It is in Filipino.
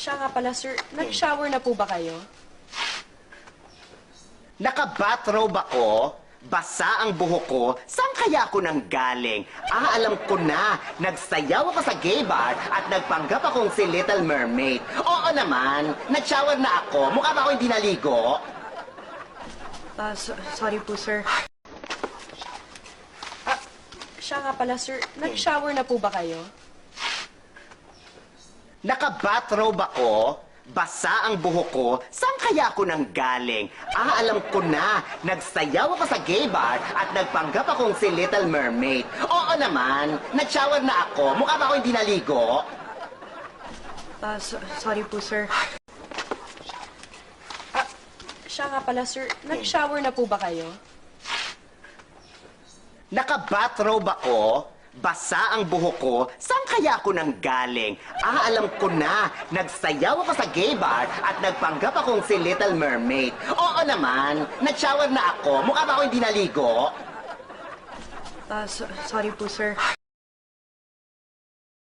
Siya nga pala, sir. Nag-shower na po ba kayo? Naka-bathrobe ako, basa ang buhok ko, saan kaya ako nang galing? Alam ko na, nagsayaw ako sa gay bar at nagpanggap akong si Little Mermaid. Oo naman, nag-shower na ako, mukha ba ako hindi naligo? Sorry po, sir. Siya nga pala, sir. Nag-shower na po ba kayo? Naka-bathrobe ako, basa ang buhok ko, saan kaya ako nang galing? Alam ko na, nagsayaw ako sa gay bar at nagpanggap akong si Little Mermaid. Oo naman, nag-shower na ako, mukha ba ako hindi naligo? Sorry po, sir. Siya nga pala, sir. Nag-shower na po ba kayo? Naka-bathrobe ako, basa ang buhok ko, saan kaya ako nang galing? Alam ko na, nagsayaw ako sa gay bar at nagpanggap akong si Little Mermaid. Oo naman, nag-shower na ako, mukha ba ako hindi naligo? Sorry po, sir.